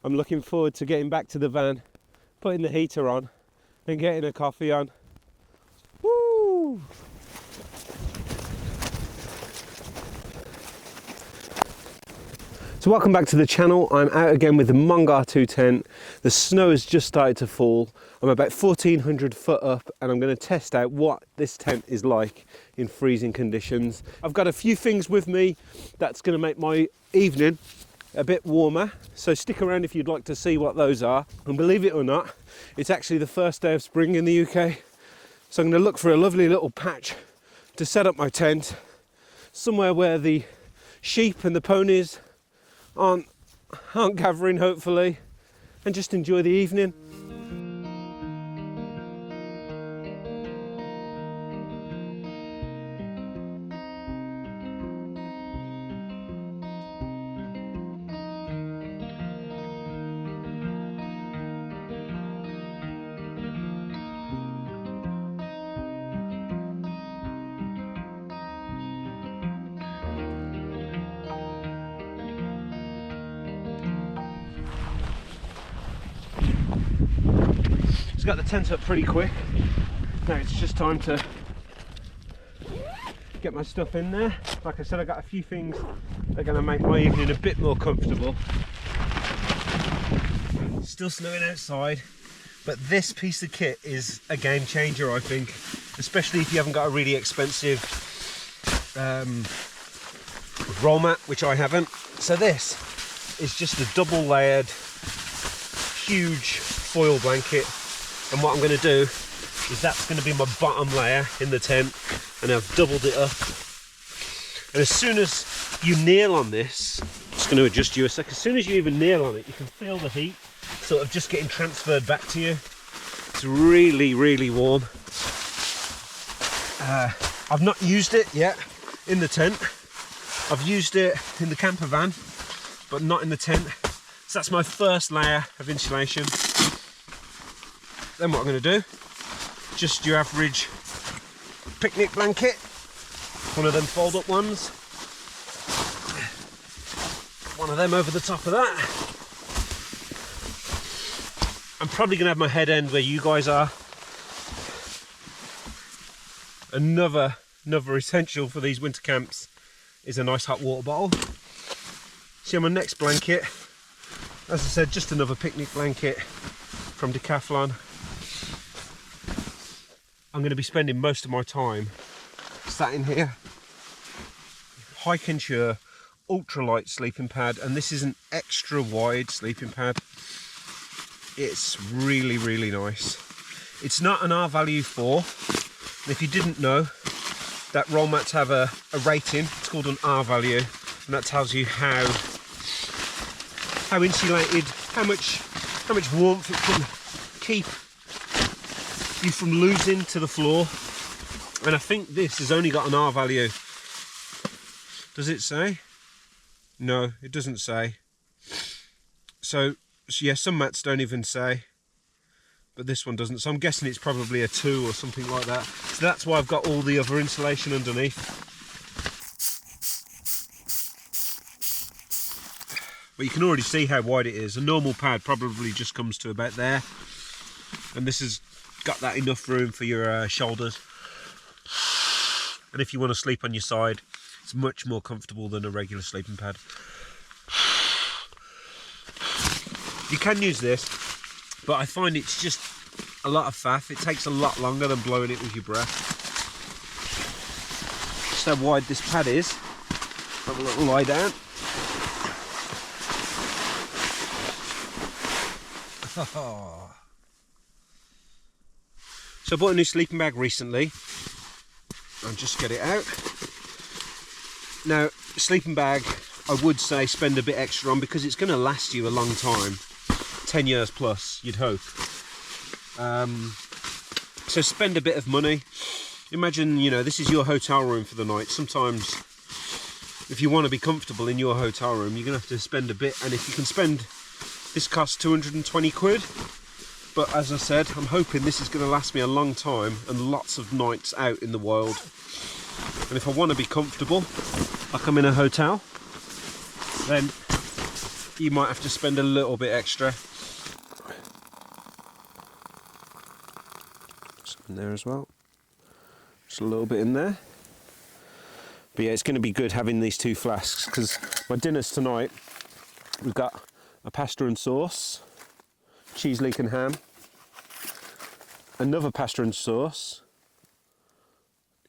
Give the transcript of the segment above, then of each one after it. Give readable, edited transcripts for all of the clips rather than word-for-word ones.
I'm looking forward to getting back to the van, putting the heater on and getting a coffee on. Woo! So welcome back to the channel. I'm out again with the Mongar 2 tent. The snow has just started to fall. I'm about 1,400 foot up and I'm going to test out what this tent is like in freezing conditions. I've got a few things with me that's going to make my evening a bit warmer, so stick around if you'd like to see what those are. And believe it or not, it's actually the first day of spring in the UK, so I'm going to look for a lovely little patch to set up my tent, somewhere where the sheep and the ponies aren't gathering, hopefully, and just enjoy the evening. Got the tent up pretty quick. Now it's just time to get my stuff in there. Like I said, I got a few things that are going to make my evening a bit more comfortable. Still snowing outside, but this piece of kit is a game changer, I think, especially if you haven't got a really expensive roll mat, which I haven't. So this is just a double layered huge foil blanket. And what I'm going to do is that's going to be my bottom layer in the tent, and I've doubled it up. And as soon as you kneel on this, I'm just going to adjust you a sec. As soon as you even kneel on it, you can feel the heat sort of just getting transferred back to you. It's really, really warm. I've not used it yet in the tent. I've used it in the camper van, but not in the tent. So that's my first layer of insulation. Then what I'm going to do, just your average picnic blanket, one of them fold up ones, one of them over the top of that. I'm probably going to have my head end where you guys are. Another essential for these winter camps is a nice hot water bottle. See, on my next blanket, as I said, just another picnic blanket from Decathlon. I'm going to be spending most of my time sat in here. Hike and Sure ultralight sleeping pad, and this is an extra wide sleeping pad. It's really, really nice. It's not an R value 4. And if you didn't know, that roll mats have a rating. It's called an R value, and that tells you how insulated, how much warmth it can keep you from losing to the floor. And I think this has only got an R value. Does it say? No, it doesn't say. So yeah, some mats don't even say, but this one doesn't. So I'm guessing it's probably a 2 or something like that. So that's why I've got all the other insulation underneath. But you can already see how wide it is. A normal pad probably just comes to about there, and this has got that enough room for your shoulders. And if you want to sleep on your side, it's much more comfortable than a regular sleeping pad. You can use this, but I find it's just a lot of faff. It takes a lot longer than blowing it with your breath. Just how wide this pad is. Have a little lie down. So I bought a new sleeping bag recently. I'll just get it out. Now, sleeping bag, I would say spend a bit extra on because it's going to last you a long time. 10 years plus, you'd hope. So spend a bit of money. Imagine, you know, this is your hotel room for the night. Sometimes, if you want to be comfortable in your hotel room, you're going to have to spend a bit. And if you can spend, this costs 220 quid. But as I said, I'm hoping this is going to last me a long time and lots of nights out in the wild. And if I want to be comfortable, like I'm in a hotel, then you might have to spend a little bit extra. Some in there as well. Just a little bit in there. But yeah, it's going to be good having these two flasks, because my dinners tonight, we've got a pasta and sauce, cheese, leek and ham, another pasta and sauce,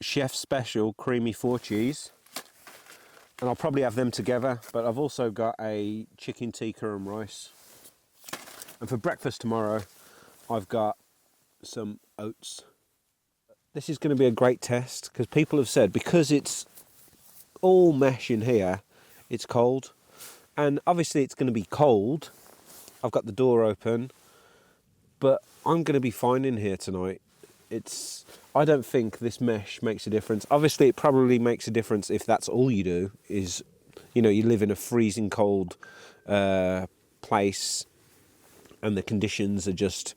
chef special creamy 4 cheese, and I'll probably have them together, but I've also got a chicken tikka and rice. And for breakfast tomorrow, I've got some oats. This is going to be a great test, because people have said, because it's all mesh in here, it's cold. And obviously it's going to be cold. I've got the door open, but I'm going to be fine in here tonight. I don't think this mesh makes a difference. Obviously it probably makes a difference if that's all you do, is, you know, you live in a freezing cold place and the conditions are just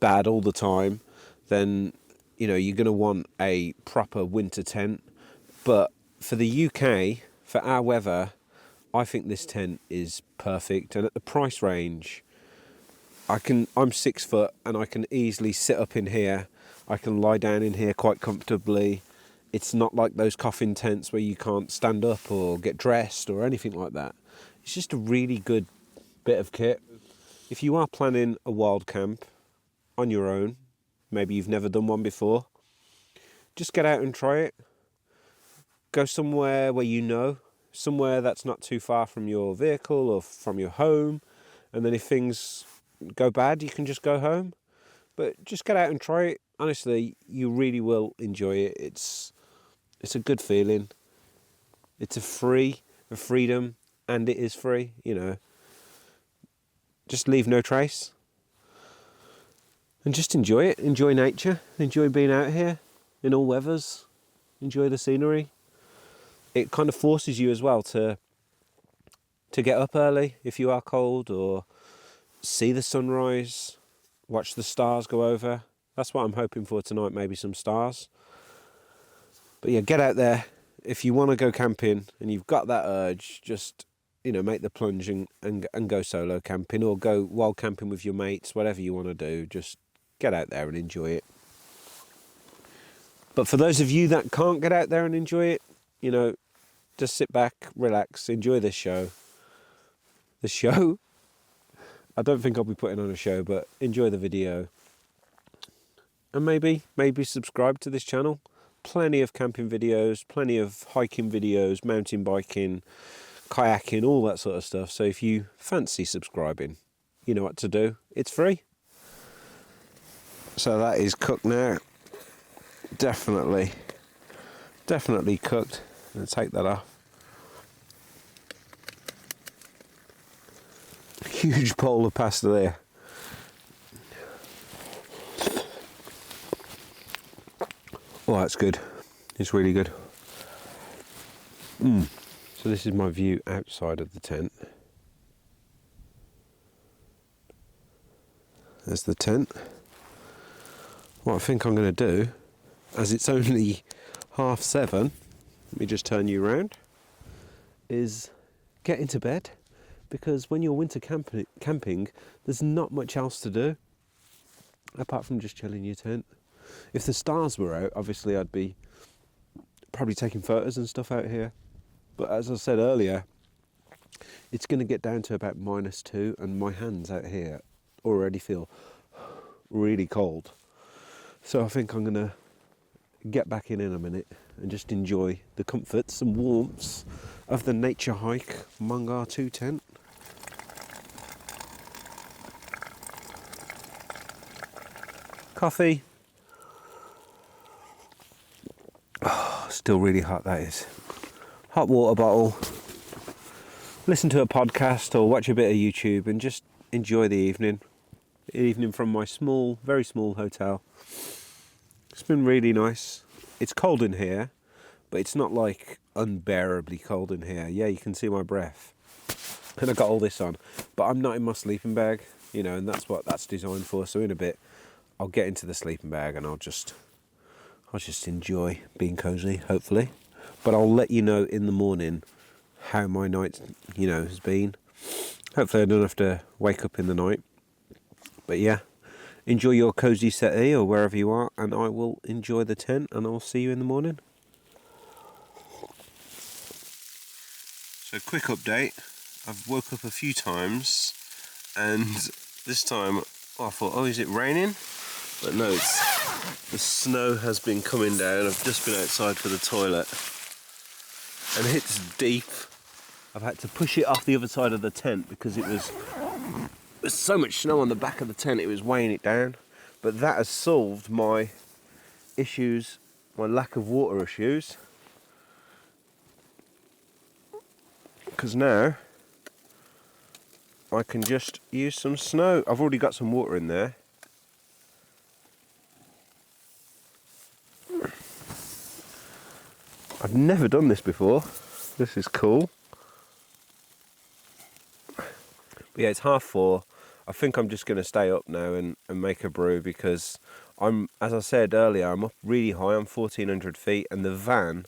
bad all the time, then, you know, you're going to want a proper winter tent. But for the UK, for our weather, I think this tent is perfect. And at the price range, I'm 6 foot and I can easily sit up in here. I can lie down in here quite comfortably. It's not like those coffin tents where you can't stand up or get dressed or anything like that. It's just a really good bit of kit. If you are planning a wild camp on your own, maybe you've never done one before, just get out and try it. Go somewhere where you know, somewhere that's not too far from your vehicle or from your home, and then if things go bad, you can just go home. But just get out and try it. Honestly, you really will enjoy it. It's a good feeling. It's a freedom, and it is free, you know. Just leave no trace. And just enjoy it. Enjoy nature. Enjoy being out here in all weathers. Enjoy the scenery. It kind of forces you as well to get up early if you are cold, or see the sunrise, watch the stars go over. That's what I'm hoping for tonight, maybe some stars. But yeah, get out there. If you want to go camping and you've got that urge, just, you know, make the plunge and go solo camping, or go wild camping with your mates, whatever you want to do. Just get out there and enjoy it. But for those of you that can't get out there and enjoy it, you know, just sit back, relax, enjoy this show. The show? I don't think I'll be putting on a show, but enjoy the video. And maybe subscribe to this channel. Plenty of camping videos, plenty of hiking videos, mountain biking, kayaking, all that sort of stuff. So if you fancy subscribing, you know what to do. It's free. So that is cooked now. Definitely cooked. Let's take that off. Huge bowl of pasta there. Oh, that's good. It's really good. So this is my view outside of the tent. There's the tent. What I think I'm going to do, as it's only 7:30, let me just turn you around, is get into bed, because when you're winter camping, there's not much else to do apart from just chilling in your tent. If the stars were out, obviously I'd be probably taking photos and stuff out here. But as I said earlier, it's going to get down to about -2, and my hands out here already feel really cold. So I think I'm going to get back in a minute and just enjoy the comforts and warmths of the Naturehike Mongar 2 tent. Coffee. Oh, still really hot, that is. Hot water bottle. Listen to a podcast or watch a bit of YouTube and just enjoy the evening. Evening from my very small hotel. It's been really nice. It's cold in here, but it's not like unbearably cold in here. Yeah, you can see my breath. And I got all this on, but I'm not in my sleeping bag, you know, and that's what that's designed for. So in a bit, I'll get into the sleeping bag and I'll just enjoy being cozy, hopefully. But I'll let you know in the morning how my night, you know, has been. Hopefully I don't have to wake up in the night. But yeah, enjoy your cozy settee or wherever you are, and I will enjoy the tent, and I'll see you in the morning. So quick update, I've woke up a few times, and this time I thought, oh, is it raining? But no, the snow has been coming down. I've just been outside for the toilet, and it's deep. I've had to push it off the other side of the tent because there's so much snow on the back of the tent, it was weighing it down. But that has solved my issues, my lack of water issues. Because now I can just use some snow. I've already got some water in there. I've never done this before. This is cool. But yeah, it's 4:30. I think I'm just going to stay up now and make a brew, because as I said earlier, I'm up really high. I'm 1,400 feet, and the van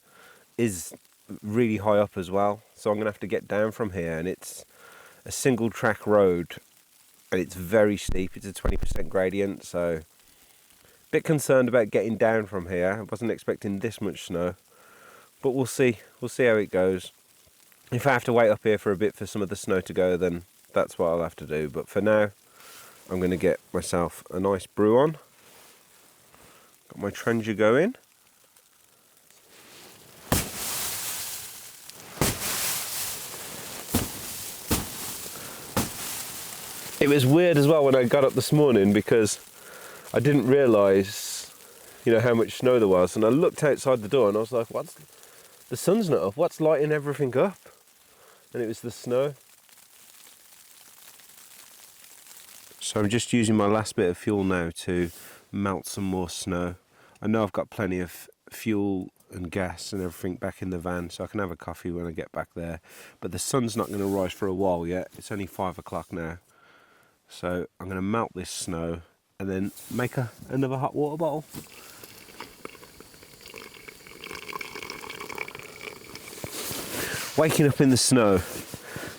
is really high up as well. So I'm going to have to get down from here, and it's a single track road, and it's very steep. It's a 20% gradient, so a bit concerned about getting down from here. I wasn't expecting this much snow, but we'll see. We'll see how it goes. If I have to wait up here for a bit for some of the snow to go, then that's what I'll have to do. But for now, I'm going to get myself a nice brew on. Got my Trenger going. It was weird as well when I got up this morning, because I didn't realise, how much snow there was. And I looked outside the door and I was like, the sun's not up. What's lighting everything up? And it was the snow. So I'm just using my last bit of fuel now to melt some more snow. I know I've got plenty of fuel and gas and everything back in the van, so I can have a coffee when I get back there. But the sun's not going to rise for a while yet. It's only 5 o'clock now. So I'm going to melt this snow and then make another hot water bottle. Waking up in the snow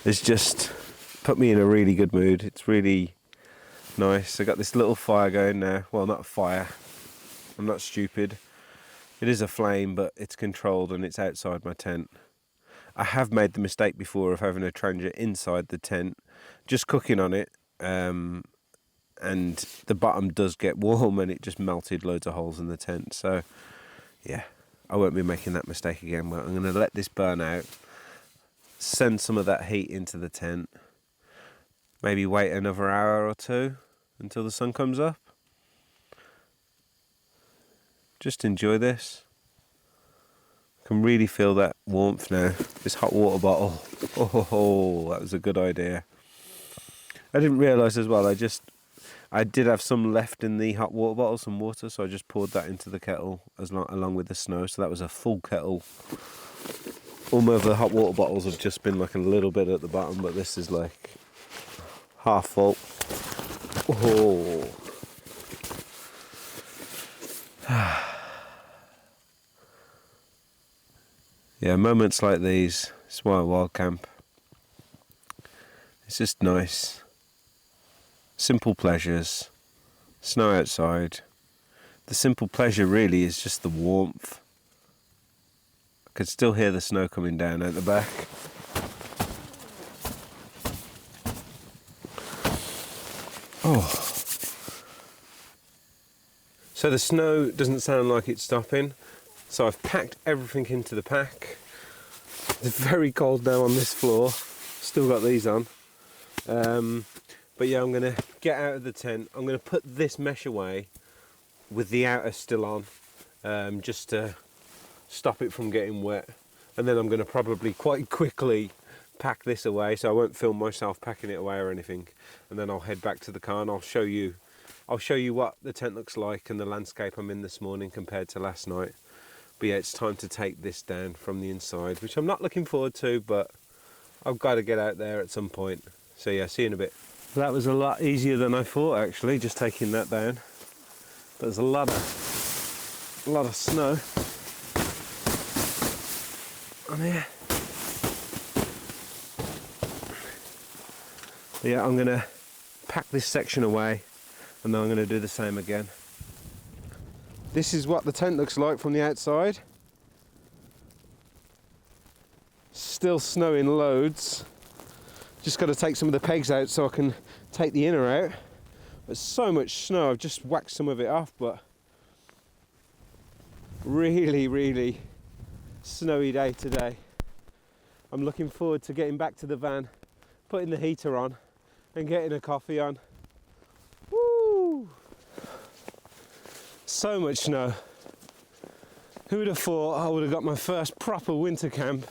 has just put me in a really good mood. It's really nice. I got this little fire going now. Well, not a fire. I'm not stupid. It is a flame, but it's controlled and it's outside my tent. I have made the mistake before of having a Trenger inside the tent, just cooking on it, and the bottom does get warm and it just melted loads of holes in the tent. So yeah, I won't be making that mistake again. But I'm going to let this burn out, send some of that heat into the tent, maybe wait another hour or two until the sun comes up. Just enjoy this. I can really feel that warmth now. This hot water bottle. Oh, that was a good idea. I didn't realise as well, I did have some left in the hot water bottle, some water, so I just poured that into the kettle along with the snow. So that was a full kettle. All my other hot water bottles have just been like a little bit at the bottom, but this is like half full. Oh. Yeah, moments like these, it's why I wild camp. It's just nice. Simple pleasures. Snow outside. The simple pleasure really is just the warmth. I could still hear the snow coming down out the back. Oh. So the snow doesn't sound like it's stopping. So I've packed everything into the pack. It's very cold now on this floor. Still got these on. But yeah, I'm going to get out of the tent. I'm going to put this mesh away with the outer still on, just to stop it from getting wet. And then I'm going to probably quite quickly pack this away, so I won't film myself packing it away or anything. And then I'll head back to the car and I'll show you what the tent looks like and the landscape I'm in this morning compared to last night. But yeah, it's time to take this down from the inside, which I'm not looking forward to, but I've got to get out there at some point. So yeah, see you in a bit. That was a lot easier than I thought, actually, just taking that down. There's a lot of snow on here. Yeah, I'm gonna pack this section away and then I'm gonna do the same again. This is what the tent looks like from the outside. Still snowing loads. Just got to take some of the pegs out so I can take the inner out. There's so much snow, I've just whacked some of it off, but really snowy day today. I'm looking forward to getting back to the van, putting the heater on and getting a coffee on. Woo! So much snow. Who would have thought I would have got my first proper winter camp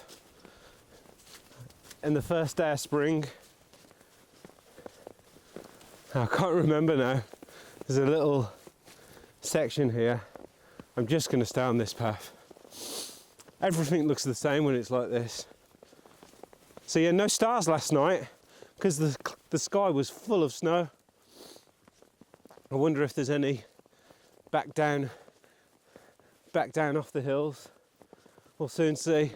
and the first day of spring? I can't remember now. There's a little section here. I'm just going to stay on this path. Everything looks the same when it's like this. So yeah, no stars last night because the sky was full of snow. I wonder if there's any back down off the hills. We'll soon see.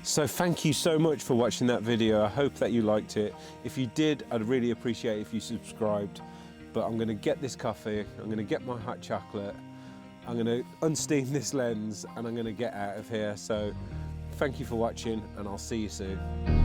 So thank you so much for watching that video. I hope that you liked it. If you did, I'd really appreciate it if you subscribed. But I'm gonna get this coffee, I'm gonna get my hot chocolate, I'm gonna unsteam this lens and I'm gonna get out of here. So thank you for watching and I'll see you soon.